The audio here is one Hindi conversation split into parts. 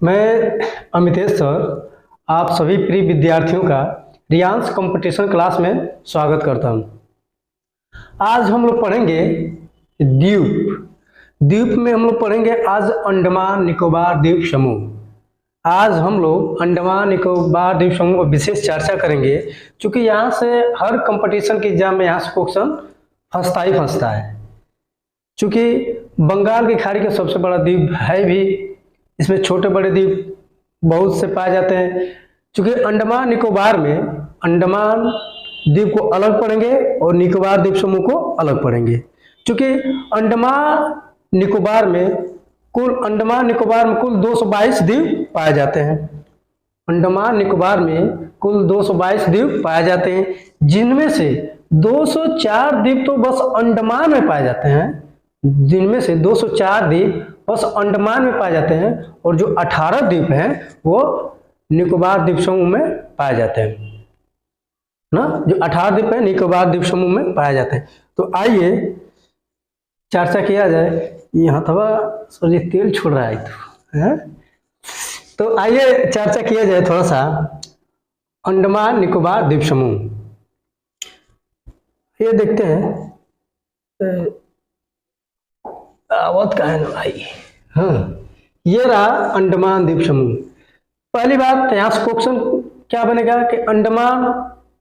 मैं अमितेश सर आप सभी प्रिय विद्यार्थियों का रियांश कंपटीशन क्लास में स्वागत करता हूं। आज हम लोग पढ़ेंगे द्वीप। द्वीप में हम लोग पढ़ेंगे आज अंडमान निकोबार द्वीप समूह। आज हम लोग अंडमान निकोबार द्वीप समूह पर विशेष चर्चा करेंगे, क्योंकि यहाँ से हर कंपटीशन के एग्जाम में यहाँ से क्वेश्चन फंसता ही फंसता है। चूँकि बंगाल की खाड़ी का सबसे बड़ा द्वीप है भी, इसमें छोटे बड़े द्वीप बहुत से पाए जाते हैं। चूँकि अंडमान निकोबार में अंडमान द्वीप को अलग पढ़ेंगे और निकोबार द्वीप समूह को अलग पढ़ेंगे। चूँकि अंडमान निकोबार में कुल 222 द्वीप पाए जाते हैं। अंडमान निकोबार में कुल 222 द्वीप पाए जाते हैं, जिनमें से 204 द्वीप तो बस अंडमान में पाए जाते हैं। जिनमें से 204 द्वीप बस अंडमान में पाए जाते हैं और जो 18 द्वीप हैं वो निकोबार द्वीप समूह में पाए जाते हैं ना। जो 18 द्वीप है निकोबार द्वीप समूह में पाए जाते हैं। तो आइए चर्चा किया जाए। यहाँ थोड़ा सॉरी तेल छोड़ रहा है तो आइए चर्चा किया जाए थोड़ा सा अंडमान निकोबार द्वीप समूह। ये देखते हैं आवत का है ना भाई। हाँ, ये रहा अंडमान द्वीप समूह। पहली बात यहाँ से क्वेश्चन क्या बनेगा कि अंडमान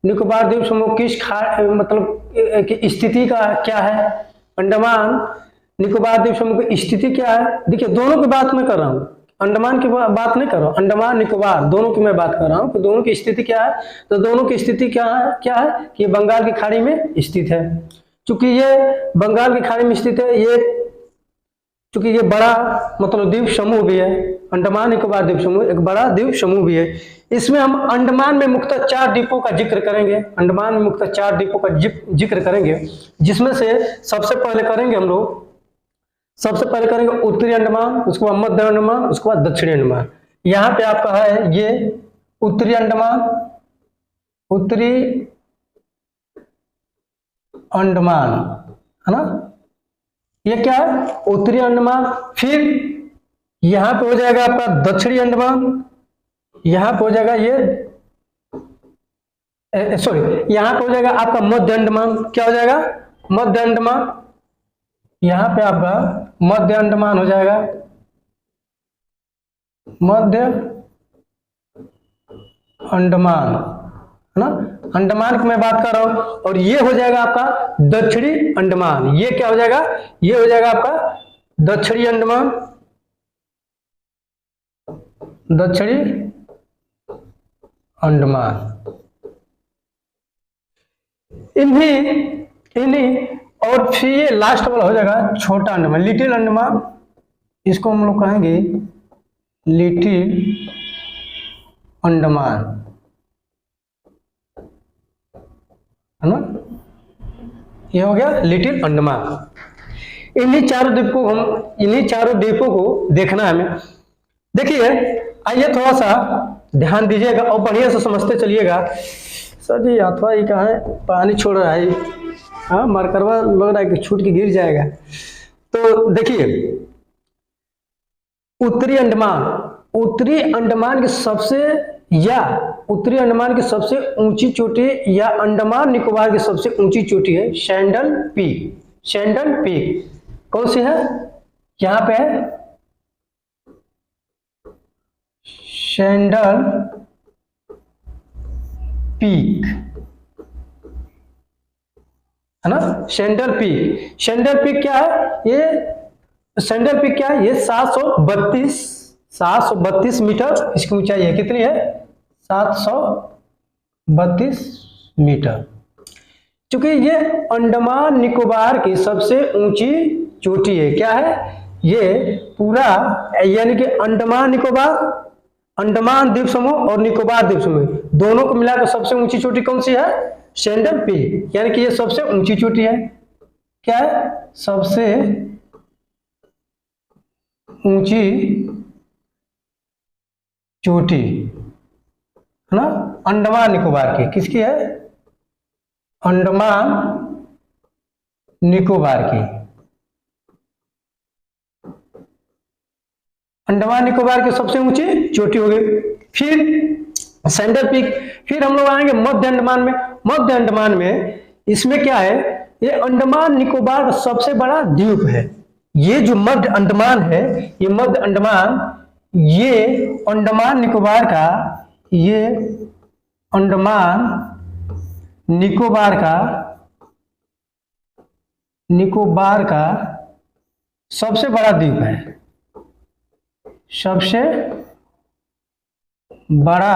निकोबार द्वीप समूह किस मतलब कि स्थिति का क्या है। अंडमान निकोबार द्वीप समूह की स्थिति क्या है। देखिए, दोनों की बात मैं कर रहा हूँ, अंडमान की बात नहीं कर रहा हूँ, अंडमान निकोबार दोनों की मैं बात कर रहा हूँ कि दोनों की स्थिति क्या है। तो दोनों की स्थिति क्या है कि बंगाल की खाड़ी में स्थित है। चूंकि ये बंगाल की खाड़ी में स्थित है, चूंकि ये बड़ा मतलब द्वीप समूह भी है, अंडमान निकोबार द्वीप समूह एक बड़ा द्वीप समूह भी है। इसमें हम अंडमान में मुख्यतः 4 द्वीपों का जिक्र करेंगे। अंडमान में मुख्यतः 4 द्वीपों का जिक्र करेंगे, जिसमें से सबसे पहले करेंगे उत्तरी अंडमान, उसके बाद मध्य अंडमान, उसके बाद दक्षिणी अंडमान। यहाँ पे आपका है ये उत्तरी अंडमान, है ना। ये क्या है उत्तरी अंडमान। फिर यहां पे हो जाएगा आपका दक्षिणी अंडमान, यहां पे हो जाएगा यहां पे हो जाएगा आपका मध्य अंडमान। क्या हो जाएगा मध्य अंडमान। यहां पे आपका मध्य अंडमान हो जाएगा, मध्य अंडमान, है ना। अंडमान की मैं बात कर रहा हूं। और ये हो जाएगा आपका दक्षिणी अंडमान। ये क्या हो जाएगा, ये हो जाएगा आपका दक्षिणी अंडमान, दक्षिणी अंडमान। इन्हीं और फिर ये लास्ट वाला हो जाएगा छोटा अंडमान, लिटिल अंडमान। इसको हम लोग कहेंगे लिटिल अंडमान, है ना। ये हो गया लिटिल अंडमान। इन्हीं चारों द्वीपों को देखना है हमें। देखिए, आइए थोड़ा सा ध्यान दीजिएगा और बढ़िया से समझते चलिएगा। सर जी अथवा ये कहाँ है, पानी छोड़ रहा है। हाँ, मरकरवा लग रहा है कि छूट के गिर जाएगा। तो देखिए, उत्तरी अंडमान की सबसे ऊंची चोटी या अंडमान निकोबार की सबसे ऊंची चोटी है सैंडल पीक। कौन सी है, यहां पे है सैंडल पीक, है ना। सैंडल पीक क्या है, ये सैंडल पीक क्या है, ये 732 मीटर इसकी ऊंचाई है। कितनी है, 732 मीटर। चूंकि ये अंडमान निकोबार की सबसे ऊंची चोटी है। क्या है ये पूरा, यानी कि अंडमान द्वीप समूह और निकोबार द्वीप समूह दोनों को मिलाकर सबसे ऊंची चोटी कौन सी है, सैंडल पीक, यानी कि ये सबसे ऊंची चोटी है। क्या है, सबसे ऊंची चोटी, है ना, अंडमान निकोबार की। किसकी है, अंडमान निकोबार की। अंडमान निकोबार की सबसे ऊंची चोटी हो गई। फिर सेंट्रल पीक। फिर हम लोग आएंगे मध्य अंडमान में। मध्य अंडमान में इसमें क्या है, ये अंडमान निकोबार का सबसे बड़ा द्वीप है। ये जो मध्य अंडमान है, ये मध्य अंडमान, ये अंडमान निकोबार का, ये अंडमान निकोबार का सबसे बड़ा द्वीप है, सबसे बड़ा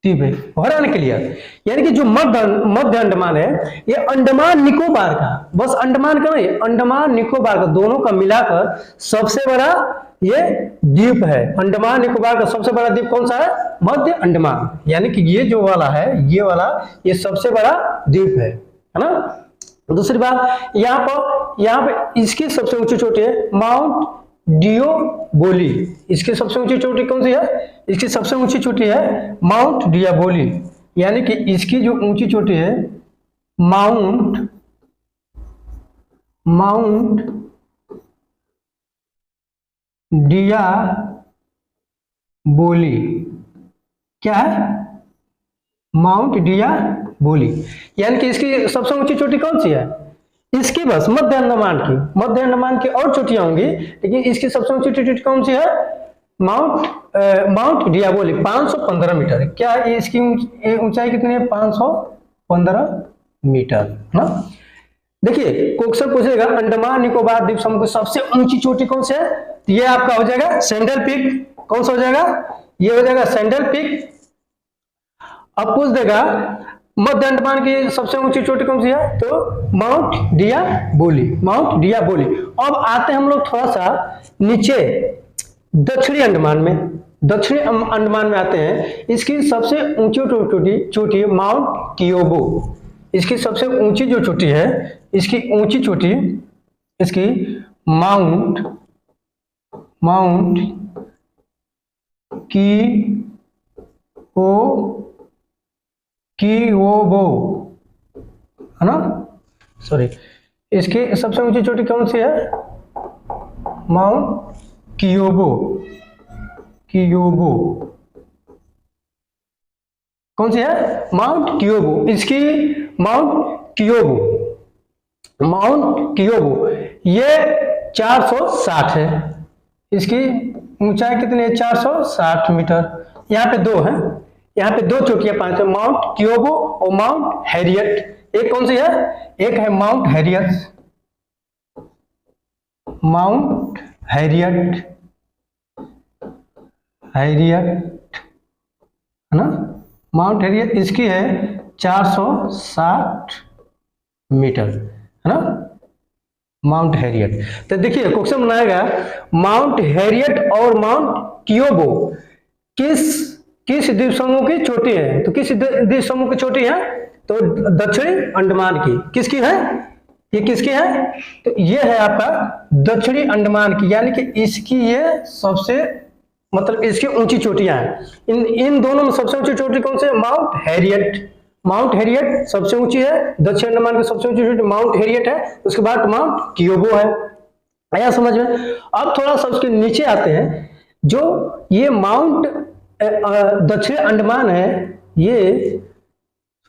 द्वीप है। हो रहा है क्लियर? यानी कि जो मध्य अंडमान है, ये अंडमान निकोबार का, बस अंडमान का नहीं, अंडमान निकोबार का दोनों का मिलाकर सबसे बड़ा ये द्वीप है। अंडमान निकोबार का सबसे बड़ा द्वीप कौन सा है? मध्य अंडमान। यानी कि ये जो वाला है, ये वाला, ये सबसे बड़ा द्वीप है ना। दूसरी बात, यहाँ पे इसकी सबसे ऊंची चोटी है माउंट डियाबोली। इसकी सबसे ऊंची चोटी कौन सी है? इसकी सबसे ऊंची चोटी है माउंट डियाबोली। यानी कि इसकी जो ऊंची चोटी है माउंट डियाबोली। क्या है? माउंट डियाबोली। यानी कि इसकी सबसे ऊंची चोटी कौन सी है? इसकी बस मध्य अंडमान की और चोटियां होंगी, लेकिन इसकी सबसे ऊंची चोटी कौन सी है? Mount Diavolo, 515 metre. क्या है इसकी ऊंचाई कितनी है? 515 मीटर ना। देखिए क्वेश्चन पूछेगा अंडमान निकोबार द्वीप समूह की सबसे ऊंची चोटी कौन सी है, तो ये आपका हो जाएगा सेंट्रल पीक। कौन सा हो जाएगा? ये हो जाएगा सेंट्रल पीक। अब पूछ देगा मध्य अंडमान की सबसे ऊंची चोटी कौन सी है, तो माउंट डियाबोली। अब आते हैं हम लोग थोड़ा सा नीचे दक्षिणी अंडमान में आते हैं। इसकी सबसे ऊंची चोटी माउंट कियोबो। इसकी सबसे ऊंची जो चोटी है, इसकी ऊंची चोटी, इसकी माउंट कियोबो है ना, सॉरी। इसकी सबसे ऊंची चोटी कौन सी है? माउंट कियोबो। कौन सी है? माउंट कियोबो। इसकी माउंट कियोबो ये 460 है। इसकी ऊंचाई कितनी है? 460 मीटर। यहाँ पे दो है, यहाँ पे दो चोटियां पांच है, माउंट कियोबो और माउंट हैरियट। एक कौन सी है? एक है माउंट हैरियट है ना। माउंट हैरियट इसकी है 460 मीटर है ना, माउंट हैरियट। तो देखिए क्वेश्चन बनाएगा माउंट हैरियट और माउंट कियोबो किस द्वीप समूह की चोटी है, तो किस द्वीप समूह की चोटी है? तो दक्षिणी अंडमान की। किसकी है? ये किसकी है? तो ये है आपका दक्षिणी अंडमान की। यानी कि इसकी ये सबसे, मतलब इसकी ऊंची चोटियां हैं। इन दोनों में सबसे ऊंची चोटी कौन सी है? माउंट हैरियट सबसे ऊंची है। दक्षिण अंडमान की सबसे ऊंची चोटी माउंट हैरियट है। उसके बाद माउंट कियोबो है। आया समझ में? अब थोड़ा सा उसके नीचे आते हैं। जो ये माउंट दक्षिण अंडमान है, ये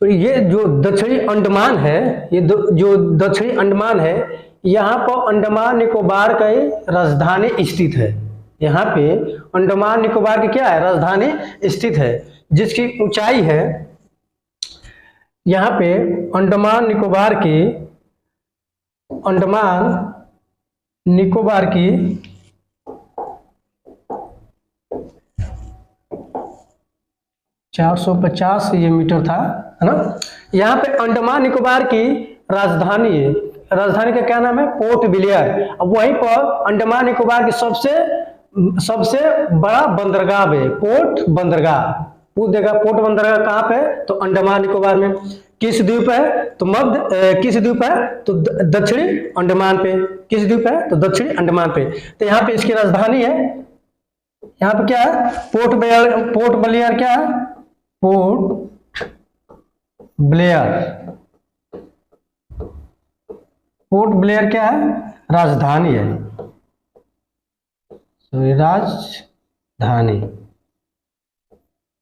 जो दक्षिणी अंडमान है, जो दक्षिणी अंडमान है, यहाँ पर अंडमान निकोबार का राजधानी स्थित है। यहाँ पे अंडमान निकोबार की क्या है? राजधानी स्थित है, जिसकी ऊंचाई है, यहाँ पे अंडमान निकोबार की 450 ये मीटर था, है ना। यहाँ पे अंडमान निकोबार की राजधानी है। राजधानी का क्या नाम है? Port Blair. अब वहीं पर अंडमान निकोबार की सबसे बड़ा बंदरगाह है, पोर्ट बंदरगाह। पूछ देगा पोर्ट बंदरगाह कहाँ पे है, तो अंडमान निकोबार में। किस द्वीप है? तो किस द्वीप है? तो दक्षिणी अंडमान पे। किस द्वीप है? तो दक्षिणी अंडमान पे। तो यहाँ पे इसकी राजधानी है, यहाँ पे क्या है? Port Blair. क्या है? पोर्ट ब्लेयर क्या है? राजधानी है। राजधानी,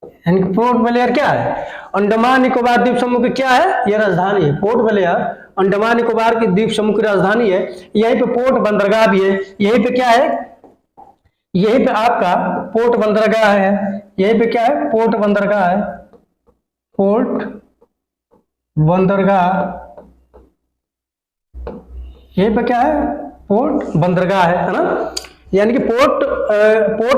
यानी पोर्ट ब्लेयर क्या है, अंडमान निकोबार द्वीप समूह की क्या है, ये राजधानी है। पोर्ट ब्लेयर अंडमान निकोबार की द्वीप समूह की राजधानी है। यहीं पे पोर्ट बंदरगाह भी है। यहीं पे क्या है, यहीं पे आपका पोर्ट बंदरगाह है। यहीं पे क्या है, पोर्ट बंदरगाह है। पोर्ट बंदरगाह, यहीं पे क्या है, पोर्ट बंदरगाह है ना। यानी कि पोर्ट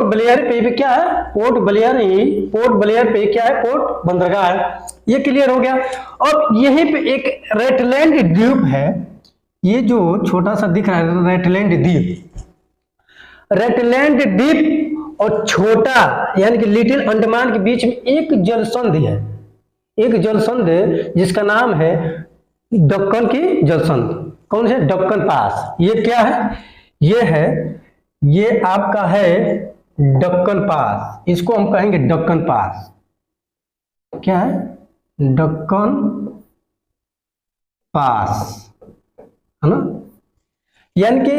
ब्लेयर पे क्या है, पोर्ट ब्लेयर नहीं, पोर्ट ब्लेयर पे क्या है, पोर्ट बंदरगाह है। ये क्लियर हो गया। अब यहीं पे एक रेटलैंड द्वीप है, ये जो छोटा सा दिख रहा है रेटलैंड द्वीप, रेटलैंड द्वीप और छोटा यानी कि लिटिल अंडमान के बीच में एक जलसंधि है, एक जलसंधि जिसका नाम है दक्कन की जलसंधि। कौन से, दक्कन पास। ये क्या है, ये है, ये आपका है दक्कन पास, इसको हम कहेंगे दक्कन पास। क्या है, दक्कन पास, है ना। यानी कि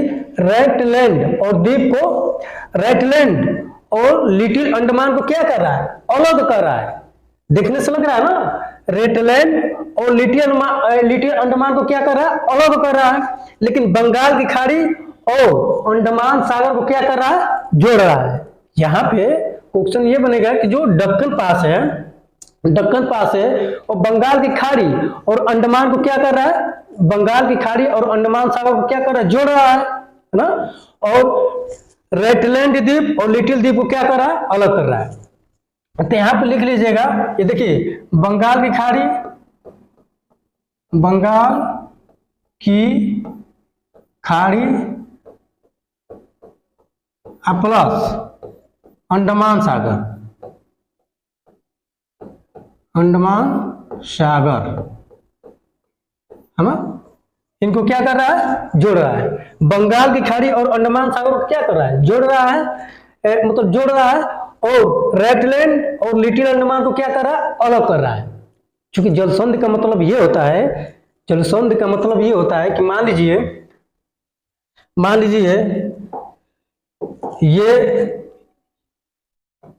रेटलैंड और द्वीप को, रेटलैंड और लिटिल अंडमान को क्या कर रहा है, अलग कर रहा है। देखने से लग रहा है ना, रेटलैंड और लिटिल अंडमान को क्या कर रहा है, अलग कर रहा है। लेकिन बंगाल की खाड़ी और अंडमान सागर को क्या कर रहा है, जोड़ रहा है। यहाँ पे क्वेश्चन ये बनेगा कि जो दक्कन पास है, दक्कन पास है और बंगाल की खाड़ी और अंडमान को क्या कर रहा है, बंगाल की खाड़ी और अंडमान सागर को क्या कर रहा है, जोड़ रहा है ना। और रेटलैंड द्वीप और लिटिल द्वीप को क्या कर रहा है, अलग कर रहा है। तो यहां पे लिख लीजिएगा, ये देखिए बंगाल की खाड़ी, बंगाल की खाड़ी प्लस अंडमान सागर, अंडमान सागर, है ना, इनको क्या कर रहा है, जोड़ रहा है। बंगाल की खाड़ी और अंडमान सागर को क्या कर रहा है, जोड़ रहा है, मतलब जोड़ रहा है। और रेटलैंड और लिटिल अंडमान को क्या कर रहा है, अलग कर रहा है। क्योंकि जलसंधि का मतलब ये होता है, जलसंधि का मतलब ये होता है कि मान लीजिए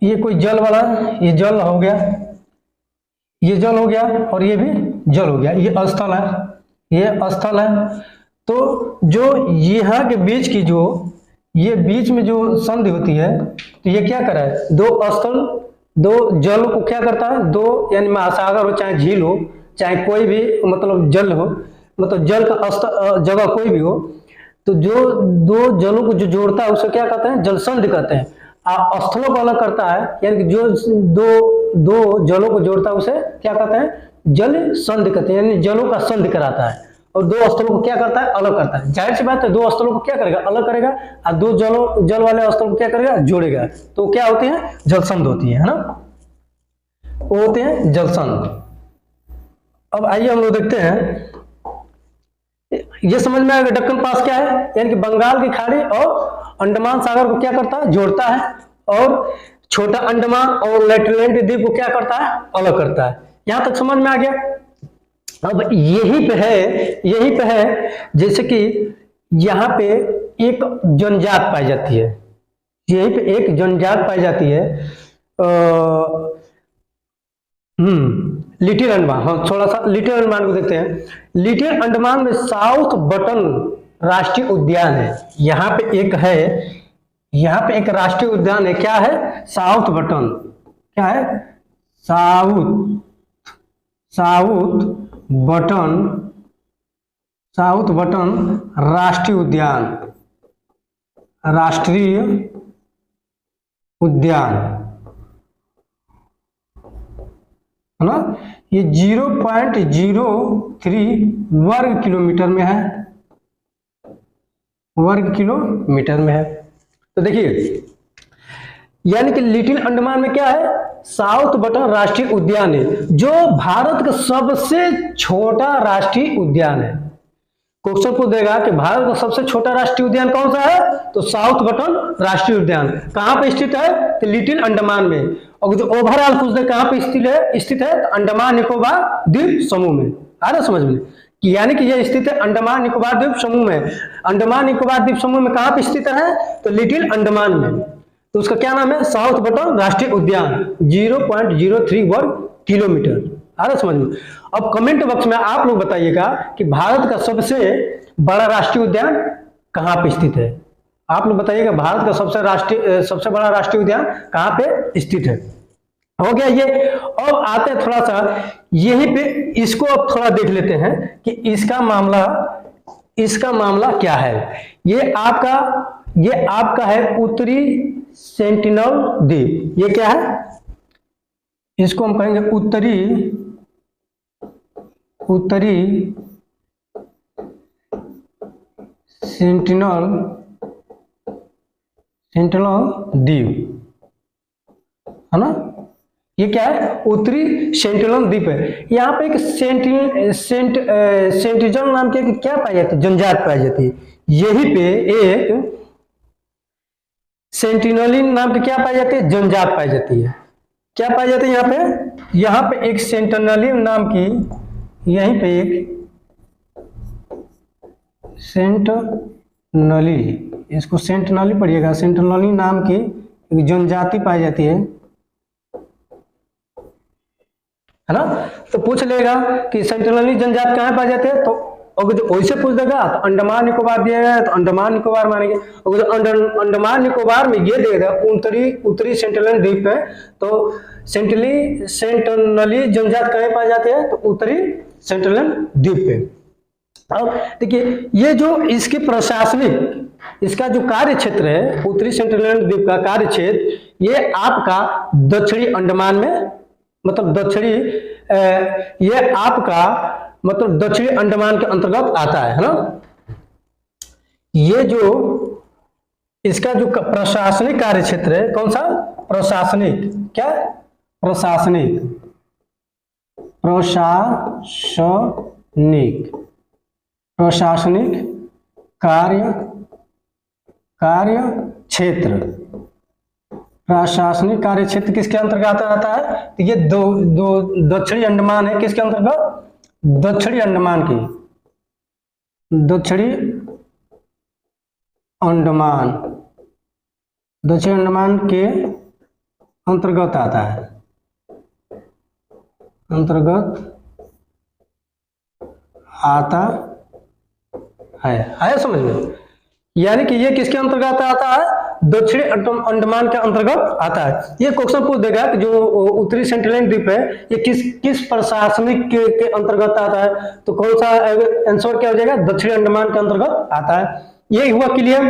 ये कोई जल वाला, ये जल हो गया, ये जल हो गया और ये भी जल हो गया, ये स्थल है, ये स्थल है। तो जो यहाँ के बीच की जो ये बीच में जो संधि होती है, तो ये क्या कर रहा है, दो स्थल, दो जल को क्या करता है, दो यानी महासागर हो चाहे झील हो चाहे कोई भी मतलब जल हो, मतलब जल का जगह कोई भी हो, तो जो दो जलों को जो जोड़ता है उसे क्या कहते हैं, जलसंधि कहते हैं। स्थलों को अलग करता है, यानी कि जो दो जलों को जोड़ता है उसे क्या कहते हैं, जल संधि कहते हैं, यानी जलों का संधि कराता है। और दो स्थलों को क्या करता है, अलग करता है। जाहिर सी बात है, दो स्थलों को क्या करेगा, अलग करेगा, और दो जल वाले स्थलों को क्या करेगा, जोड़ेगा। तो क्या होती है, जलसंध होती है ना, वो होते हैं जलसंध। अब आइए हम लोग देखते हैं, ये समझ में आएगा दक्कन पास क्या है, यानी कि बंगाल की खाड़ी और अंडमान सागर को क्या करता है, जोड़ता है, और छोटा अंडमान और लेटलैंड द्वीप को क्या करता है, अलग करता है। यहां तक समझ में आ गया। अब यही पे है जैसे कि यहाँ पे एक जनजात पाई जाती है, यहीं पे एक जनजात पाई जाती है, लिटिल अंडमान। हाँ, थोड़ा सा लिटिल अंडमान को देखते हैं। लिटिल अंडमान में साउथ बटन राष्ट्रीय उद्यान है। यहाँ पे एक है, यहाँ पे एक राष्ट्रीय उद्यान है, क्या है, साउथ बटन, क्या है, साउथ बटन राष्ट्रीय उद्यान, राष्ट्रीय उद्यान, है ना। ये 0.03 वर्ग किलोमीटर में है, वर्ग किलोमीटर में है। तो देखिए, यानी कि लिटिल अंडमान में क्या है, साउथ बटन राष्ट्रीय उद्यान है, जो भारत का सबसे छोटा राष्ट्रीय उद्यान है। क्वेश्चन पूछ देगा कि भारत का सबसे छोटा राष्ट्रीय उद्यान कौन सा है, तो साउथ बटन राष्ट्रीय उद्यान कहां पे स्थित है, तो लिटिल अंडमान में। और जो ओवरऑल पूछ दे कहां पे स्थित है, तो अंडमान निकोबार द्वीप समूह में। आ रहा समझ में, यानी कि यह स्थित है अंडमान निकोबार द्वीप समूह में। अंडमान निकोबार द्वीप समूह में कहां पे स्थित है? तो लिटिल अंडमान में। तो उसका क्या नाम है? साउथ बटन राष्ट्रीय उद्यान। 0.03 वर्ग किलोमीटर। आ रहा समझ में? अब कमेंट बॉक्स में आप लोग बताइएगा कि भारत का सबसे बड़ा राष्ट्रीय उद्यान कहां पे स्थित है। आप लोग बताइएगा भारत का सबसे बड़ा राष्ट्रीय उद्यान कहां पे स्थित है। हो गया ये। अब आते हैं थोड़ा सा यहीं पे, इसको अब थोड़ा देख लेते हैं कि इसका मामला क्या है। ये आपका है उत्तरी सेंटिनल द्वीप। ये क्या है? इसको हम कहेंगे उत्तरी सेंटिनल द्वीप, है ना। ये क्या है? उत्तरी सेंटिनल द्वीप है। यहाँ पे एक सेंटिनल नाम की क्या पाई जाती है? जनजात पाई जाती है। यहीं पे एक सेंटिनलिन नाम की क्या पाई जाती है? जनजात पाई जाती है। क्या पाई जाती है यहाँ पे एक सेंटिनलिन नाम की, यहीं पे एक सेंटनली, इसको सेंटनली पढ़िएगा, सेंटनली नाम की एक जनजाति पाई जाती है ना। तो पूछ लेगा कि सेंटिनली जनजाति कहाँ पाई जाती है, तो अगर जो वैसे पूछ देगा तो अंडमान निकोबार दिया गया है तो अंडमान निकोबार मानेंगे। अगर अंडमान निकोबार में ये देगा उत्तरी सेंटिनल द्वीप है, तो सेंटिनली जनजाति कहाँ पाई जाती है? तो उत्तरी सेंटिनल द्वीप पे। अब देखिए, ये जो इसके प्रशासनिक, इसका जो कार्य क्षेत्र है, उत्तरी सेंटिनल द्वीप का कार्य क्षेत्र, ये आपका दक्षिणी अंडमान में, मतलब दक्षिणी अंडमान के अंतर्गत आता है ना। ये जो इसका जो प्रशासनिक कार्य क्षेत्र है, कौन सा? प्रशासनिक, क्या? प्रशासनिक कार्य क्षेत्र। प्रशासनिक कार्य क्षेत्र किसके अंतर्गत आता है? तो ये दो दक्षिणी अंडमान है। किसके अंतर्गत? दक्षिणी अंडमान के अंतर्गत आता है, आया समझ में? यानी कि ये किसके अंतर्गत आता है? दक्षिणी अंडमान के अंतर्गत आता है। ये क्वेश्चन पूछ देगा कि जो उत्तरी सेंटिनल द्वीप है ये किस प्रशासनिक के अंतर्गत आता है, तो कौन सा आंसर क्या हो जाएगा? दक्षिणी अंडमान के अंतर्गत आता है। ये हुआ क्लियर।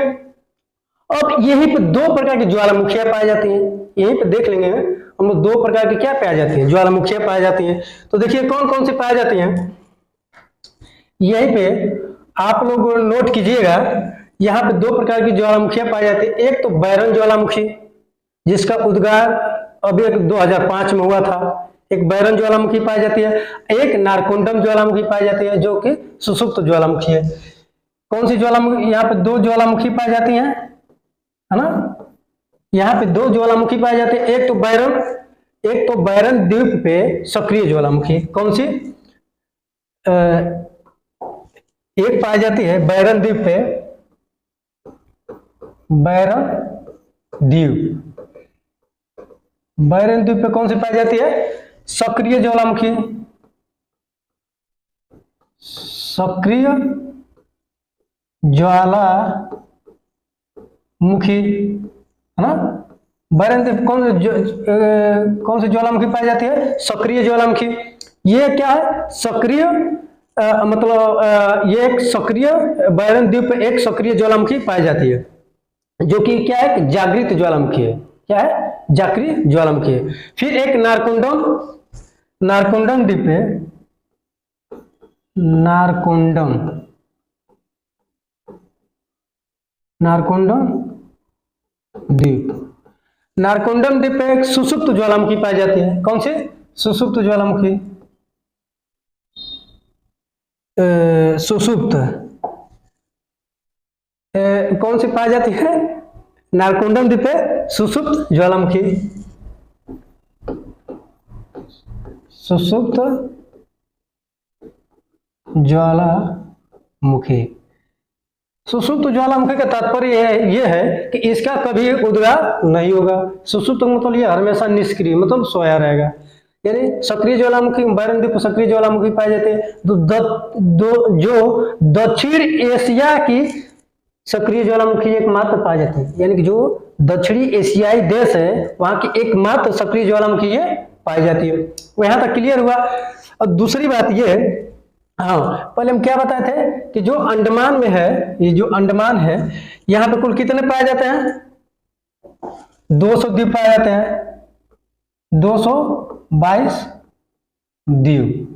अब यहीं पे दो प्रकार की ज्वालामुखियां पाई जाती हैं। यहीं पे देख लेंगे हम लोग, दो प्रकार की क्या पाई जाती हैं? ज्वालामुखियां पाई जाती हैं। तो देखिए कौन कौन सी पाई जाती हैं, यहीं पे आप लोग नोट कीजिएगा। यहाँ पे दो प्रकार की ज्वालामुखियां पाई जाती है। एक तो बैरन ज्वालामुखी, जिसका उद्गार अभी 2005 में हुआ था, एक बैरन ज्वालामुखी पाई जाती है। एक नारकोंडम ज्वालामुखी पाई जाती है, जो कि सुषुप्त ज्वालामुखी है। कौन सी ज्वालामुखी? यहाँ पे दो ज्वालामुखी पाई जाती है ना। यहाँ पे दो ज्वालामुखी पाई जाती है। एक तो बैरन द्वीप पे सक्रिय ज्वालामुखी। कौन सी? एक पाई जाती है बैरन द्वीप पे, बैरन द्वीप पे कौन सी पाई जाती है? सक्रिय ज्वालामुखी। सक्रिय ज्वालामुखी, है ना। बैरन द्वीप कौन सी ज्वालामुखी पाई जाती है? सक्रिय ज्वालामुखी। ये क्या है? सक्रिय ये एक सक्रिय, बैरन द्वीप पे एक सक्रिय ज्वालामुखी पाई जाती है, जो कि क्या है? जागृत ज्वालामुखी है। क्या है? जागृत ज्वालामुखी है। फिर एक नारकोंडम द्वीप है, नारकोंडम द्वीप पे एक सुषुप्त ज्वालामुखी पाई जाती है। कौन सी? सुषुप्त ज्वालामुखी। सुषुप्त कौन सी पाई जाती है? नारकोंडम द्वीप पे सुषुप्त ज्वालामुखी। सुषुप्त ज्वालामुखी। सुषुप्त ज्वालामुखी का तात्पर्य ये है कि इसका कभी उद्गार नहीं होगा। सुषुप्त मतलब ये हमेशा निष्क्रिय मतलब सोया रहेगा। यानी सक्रिय ज्वालामुखी बैरन द्वीप सक्रिय ज्वालामुखी पाए जाते हैं। जो दक्षिण एशिया की सक्रिय ज्वालामुखी एकमात्र पाए जाते हैं, यानी कि जो दक्षिणी एशियाई देश है वहां की एकमात्र सक्रिय ज्वालामुखी ये पाई जाती है। वो यहां तक क्लियर हुआ। और दूसरी बात ये, हाँ पहले हम क्या बताए थे कि जो अंडमान में है, ये जो अंडमान है यहाँ पे कुल कितने पाए जाते हैं? 200 द्वीप पाए जाते हैं। 222 द्वीप,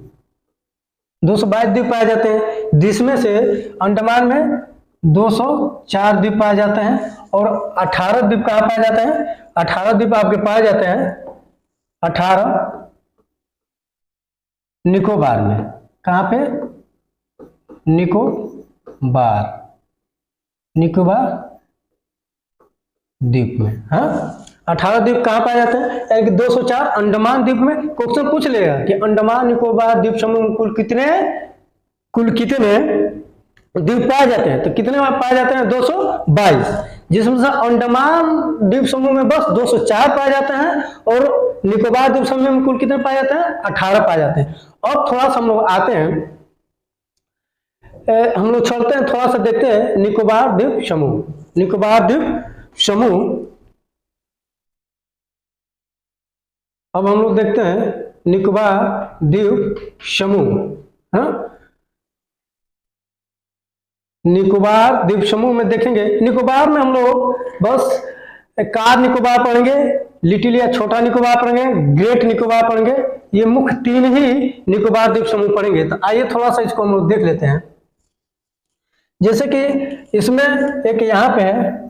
222 द्वीप पाए जाते हैं, जिसमें से अंडमान में 204 द्वीप पाए जाते हैं और 18 द्वीप कहाँ पाए जाते हैं? 18 द्वीप आपके पाए जाते हैं 18 निकोबार में। कहाँ पे? निकोबार द्वीप में। हाँ 18 द्वीप कहाँ पाए जाते हैं? यानी कि 204 अंडमान द्वीप में। क्वेश्चन पूछ लेगा कि अंडमान निकोबार द्वीप समूह में कुल कितने द्वीप पाए जाते हैं, तो कितने पाए जाते हैं? 222, जिसमें से अंडमान द्वीप समूह में बस 204 पाए जाते हैं और निकोबार द्वीप समूह में कुल कितने पाए जाते हैं? 18 पाए जाते हैं। अब थोड़ा सा हम लोग आते हैं, हम लोग चलते हैं, थोड़ा सा देखते हैं निकोबार द्वीप समूह। निकोबार द्वीप समूह अब हम लोग देखते हैं निकोबार द्वीप समूह। हाँ निकोबार द्वीप समूह में देखेंगे, निकोबार में हम लोग बस कार निकोबार पढ़ेंगे, लिटिल या छोटा निकोबार पढ़ेंगे, ग्रेट निकोबार पढ़ेंगे। ये मुख्य 3 ही निकोबार द्वीप समूह पढ़ेंगे। तो आइए थोड़ा सा इसको हम लोग देख लेते हैं। जैसे कि इसमें एक यहाँ पे है,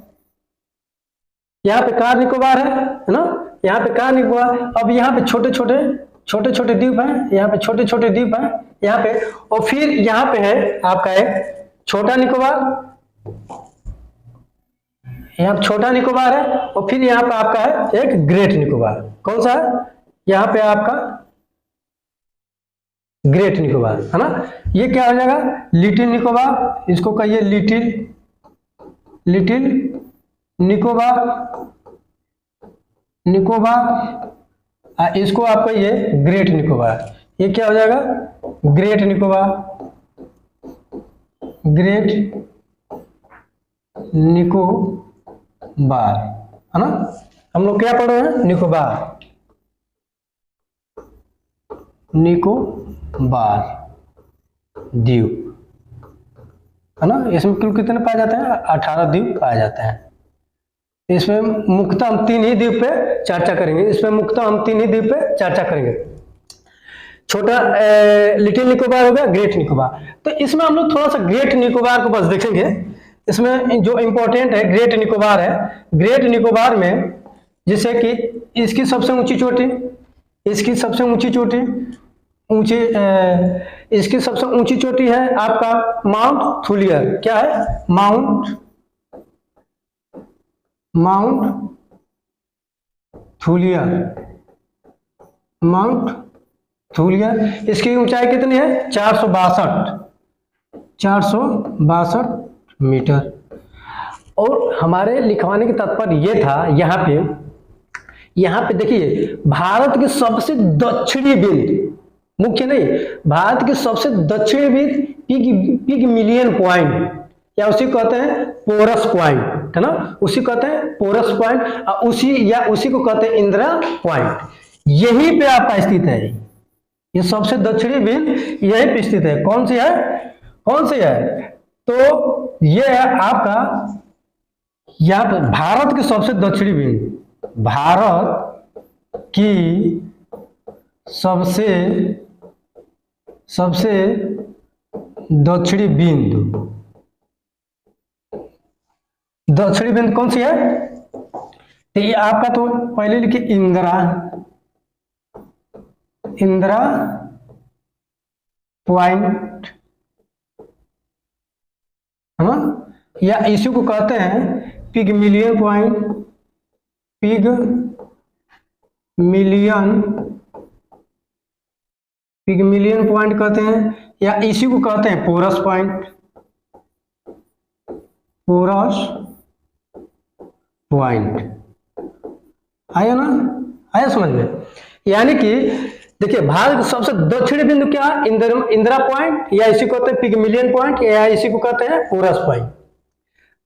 यहाँ पे कार निकोबार है ना, यहाँ पे कार निकोबार। अब यहाँ पे छोटे छोटे द्वीप हैं, यहाँ पे छोटे छोटे द्वीप हैं यहाँ पे, और फिर यहाँ पे है आपका एक छोटा निकोबार, यहाँ पे छोटा निकोबार है, और फिर यहाँ पे आपका है एक ग्रेट निकोबार। कौन सा है? यहाँ पे आपका ग्रेट निकोबार है ना। ये क्या हो जाएगा? लिटिल निकोबार, इसको कहिए लिटिल निकोबार, इसको आप कहिए ग्रेट निकोबार। ये क्या हो जाएगा? ग्रेट निकोबार है ना। हम लोग क्या पढ़ रहे हैं? निकोबार द्वीप है ना। इसमें कुल कितने पाए जाते हैं? 18 द्वीप पाए जाते हैं। इसमें मुख्यतः हम 3 ही द्वीप पे चर्चा करेंगे। छोटा लिटिल निकोबार हो गया, ग्रेट निकोबार। तो इसमें हम लोग थोड़ा सा ग्रेट निकोबार को बस देखेंगे। इसमें जो इंपॉर्टेंट है ग्रेट निकोबार है। ग्रेट निकोबार में जैसे कि इसकी सबसे ऊंची चोटी, इसकी सबसे ऊंची चोटी है आपका माउंट थुलियर। क्या है? Mount Thuillier. इसकी ऊंचाई कितनी है? 462 मीटर। और हमारे लिखवाने के तात्पर्य ये था, यहाँ पे देखिए भारत के सबसे दक्षिणी बिंदु, मुख्य नहीं, भारत के सबसे दक्षिणी बिंदु पिग मिलियन पॉइंट, या उसी कहते हैं पोरस पॉइंट है ना, उसी कहते हैं पोरस पॉइंट, उसी को कहते हैं इंदिरा पॉइंट। यहीं पे आपका स्थित है। ये सबसे दक्षिणी बिंदु यहीं पे स्थित है। कौन सी है? तो ये है आपका यहाँ पे भारत के सबसे दक्षिणी बिंदु, भारत की सबसे दक्षिणी बिंदु कौन सी है? तो ये आपका, तो पहले लिखिए इंदिरा पॉइंट है ना, या इसी को कहते हैं पिग मिलियन पॉइंट कहते हैं, या इसी को कहते हैं पोरस पॉइंट, पोरस पॉइंट। आया ना, आया समझ में? यानी कि देखिए भारत का सबसे दक्षिणी बिंदु क्या है? इंदिरा पॉइंट, या इसी को कहते हैं पिगमिलियन पॉइंट, या इसी को कहते हैं पोरस पॉइंट।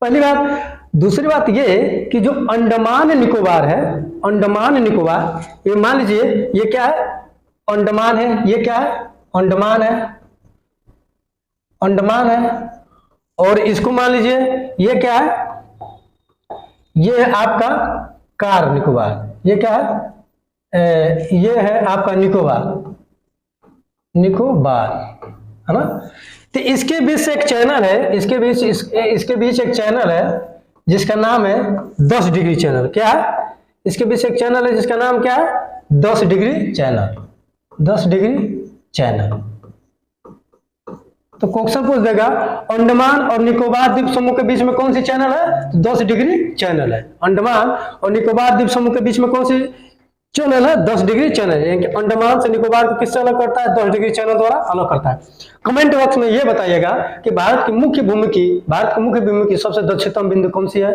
पहली बात। दूसरी बात ये कि जो अंडमान निकोबार है, अंडमान निकोबार, ये मान लीजिए ये क्या है? अंडमान है। ये क्या है? अंडमान है, अंडमान है। और इसको मान लीजिए ये क्या है? ये है आपका कार निकोबार। ये क्या है? ये है आपका निकोबार, निकोबार, है ना? तो इसके बीच से एक चैनल है, इसके बीच एक चैनल है जिसका नाम है 10 डिग्री चैनल। क्या है? इसके बीच एक चैनल है जिसका नाम क्या है? 10 डिग्री चैनल, 10 डिग्री चैनल। तो क्वेश्चन पूछ देगा अंडमान और निकोबार द्वीप समूह के बीच में कौन सी चैनल है? तो 10 डिग्री चैनल है। अंडमान और निकोबार द्वीप समूह के बीच में कौन सी चैनल है? 10 डिग्री चैनल। यानी कि अंडमान से निकोबार को किससे अलग करता है? 10 डिग्री चैनल द्वारा अलग करता है। कमेंट बॉक्स में ये बताइएगा कि भारत की मुख्य भूमि की सबसे दक्षिणतम बिंदु कौन सी है?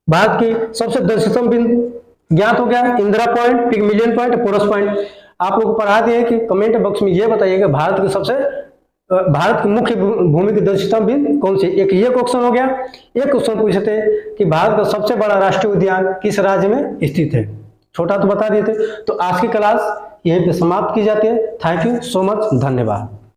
भारत की सबसे दक्षिणतम बिंदु ज्ञात हो गया, Indira point, Pygmalion point, Porus point. आप लोग पढ़ा दिए कि कमेंट बॉक्स में ये बताइएगा भारत की मुख्य भूमि की दक्षिणतम बिंदु कौन सी? एक ये क्वेश्चन हो गया। एक क्वेश्चन पूछे थे कि भारत का सबसे बड़ा राष्ट्रीय उद्यान किस राज्य में स्थित है? छोटा तो बता दिए थे। तो आज की क्लास यहीं पे समाप्त की जाती है। थैंक यू सो मच, धन्यवाद।